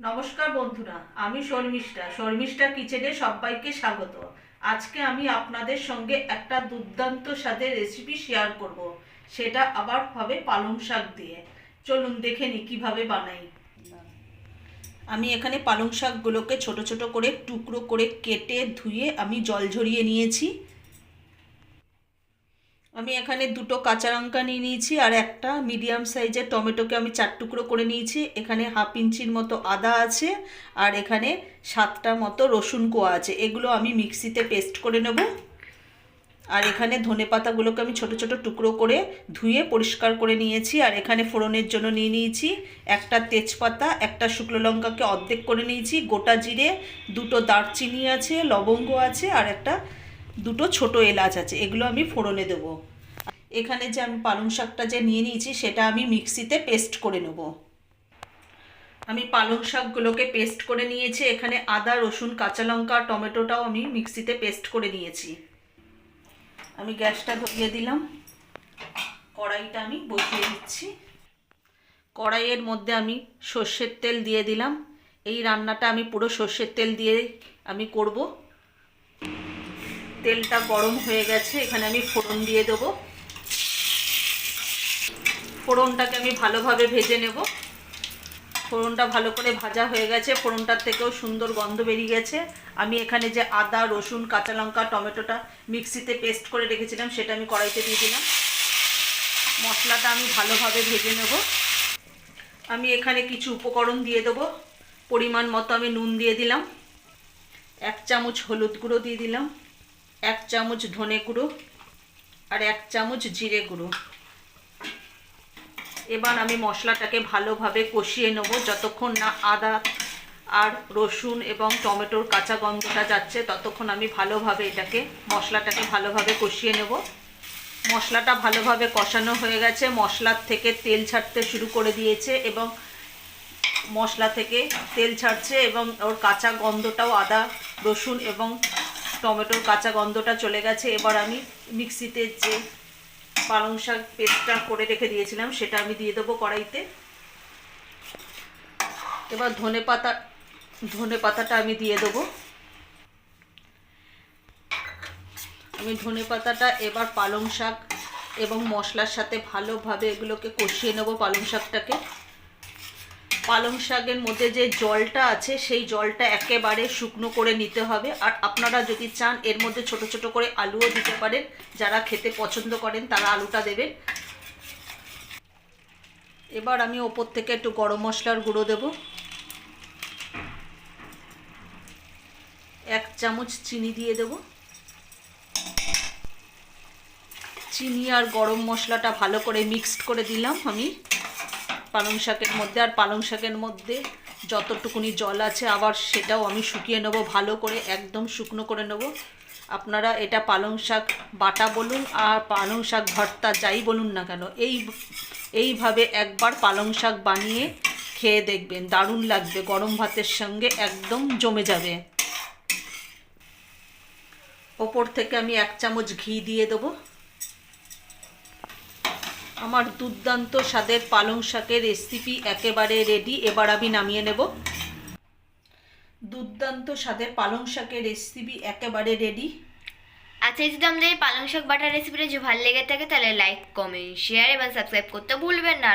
নমস্কার বন্ধুরা, আমি শর্মিষ্ঠা কিচেনে সবাইকে স্বাগত। আজকে আমি আপনাদের সঙ্গে একটা দুর্দান্ত স্বাদের রেসিপি শেয়ার করব। সেটা আবার হবে পালং শাক দিয়ে। চলুন দেখে নিই কীভাবে বানাই। আমি এখানে পালং শাকগুলোকে ছোট ছোট করে টুকরো করে কেটে ধুয়ে আমি জল ঝরিয়ে নিয়েছি। আমি এখানে দুটো কাঁচা লঙ্কা নিয়ে নিয়েছি আর একটা মিডিয়াম সাইজের টমেটোকে আমি 4 টুকরো করে নিয়েছি। এখানে হাফ ইঞ্চির মতো আদা আছে আর এখানে 7টা মতো রসুন কোয়া আছে। এগুলো আমি মিক্সিতে পেস্ট করে নেব। আর এখানে ধনেপাতাগুলোকে আমি ছোট ছোট টুকরো করে ধুয়ে পরিষ্কার করে নিয়েছি। আর এখানে ফোড়নের জন্য নিয়ে নিয়েছি একটা তেজপাতা, একটা শুকনো লঙ্কাকে অর্ধেক করে নিয়েছি, গোটা জিরে, দুটো দারচিনি আছে, লবঙ্গ আছে আর দুটো ছোট এলাচ আছে। এগুলো আমি ফোড়নে দেবো। এখানে যে আমি পালং শাকটা যে নিয়ে নিয়েছি সেটা আমি মিক্সিতে পেস্ট করে নেব। আমি পালং শাকগুলোকে পেস্ট করে নিয়েছি। এখানে আদা, রসুন, কাঁচা লঙ্কা, টমেটোটাও আমি মিক্সিতে পেস্ট করে নিয়েছি। আমি গ্যাসটা ধরিয়ে দিলাম, কড়াইটা আমি বসিয়ে দিচ্ছি। কড়াইয়ের মধ্যে আমি সর্ষের তেল দিয়ে দিলাম। এই রান্নাটা আমি পুরো সর্ষের তেল দিয়ে আমি করব। তেলটা গরম হয়ে গেছে, এখানে আমি ফোড়ন দিয়ে দেবো। ফোড়নটাকে আমি ভালোভাবে ভেজে নেব। ফোড়নটা ভালো করে ভাজা হয়ে গেছে, ফোড়নটার থেকেও সুন্দর গন্ধ বেরিয়ে গেছে। আমি এখানে যে আদা, রসুন, কাঁচা লঙ্কা, টমেটোটা মিক্সিতে পেস্ট করে রেখেছিলাম সেটা আমি কড়াইতে দিয়ে দিলাম। মশলাটা আমি ভালোভাবে ভেজে নেব। আমি এখানে কিছু উপকরণ দিয়ে দেবো। পরিমাণ মতো আমি নুন দিয়ে দিলাম, 1 চামচ হলুদ গুঁড়ো দিয়ে দিলাম, 1 চামচ ধনে গুঁড়ো আর 1 চামচ জিরে গুঁড়ো। এবার আমি মশলাটাকে ভালোভাবে কষিয়ে নেব যতক্ষণ না আদা আর রসুন এবং টমেটোর কাঁচা গন্ধটা যাচ্ছে, ততক্ষণ আমি ভালোভাবে মশলাটাকে ভালোভাবে কষিয়ে নেব। মশলাটা ভালোভাবে কষানো হয়ে গেছে, মশলার থেকে তেল ছাড়তে শুরু করে দিয়েছে এবং মশলা থেকে তেল ছাড়ছে এবং ওর কাঁচা গন্ধটাও, আদা, রসুন এবং টমেটোর কাঁচা গন্ধটা চলে গেছে। এবার আমি মিক্সিতে যে পালং শাক পেস্টটা করে রেখে দিয়েছিলাম সেটা আমি দিয়ে দেবো কড়াইতে। এবার ধনে পাতাটা আমি দিয়ে দেবো। আমি ধনে পাতাটা এবার পালং শাক এবং মশলার সাথে ভালোভাবে এগুলোকে কষিয়ে নেব। পালং শাকের মধ্যে যে জলটা আছে সেই জলটা একেবারে শুকনো করে নিতে হবে। আর আপনারা যদি চান এর মধ্যে ছোট ছোট করে আলুও দিতে পারেন, যারা খেতে পছন্দ করেন তারা আলুটা দেবেন। এবার আমি ওপর থেকে একটু গরম মশলার গুঁড়ো দেব, 1 চামচ চিনি দিয়ে দেব। চিনি আর গরম মশলাটা ভালো করে মিক্সড করে দিলাম আমি পালং শাকের মধ্যে। আর পালং শাকের মধ্যে যতটুকুনি জল আছে আবার সেটাও আমি শুকিয়ে নেব, ভালো করে একদম শুকনো করে নেব। আপনারা এটা পালং শাক বাটা বলুন আর পালং শাক ভর্তা যাই বলুন না কেন, এইভাবে একবার পালং শাক বানিয়ে খেয়ে দেখবেন, দারুণ লাগবে। গরম ভাতের সঙ্গে একদম জমে যাবে। ওপর থেকে আমি 1 চামচ ঘি দিয়ে দেবো। আমার দুর্দান্ত স্বাদের পালং শাকের রেসিপি একেবারে রেডি। এবার আমি নামিয়ে নেব। দুর্দান্ত স্বাদের পালং শাকের রেসিপি একেবারে রেডি। আচ্ছা, যদি আমাদের এই পালং শাক বাটার রেসিপিটা যদি ভালো লেগে থাকে তাহলে লাইক, কমেন্ট, শেয়ার এবং সাবস্ক্রাইব করতে ভুলবেন না।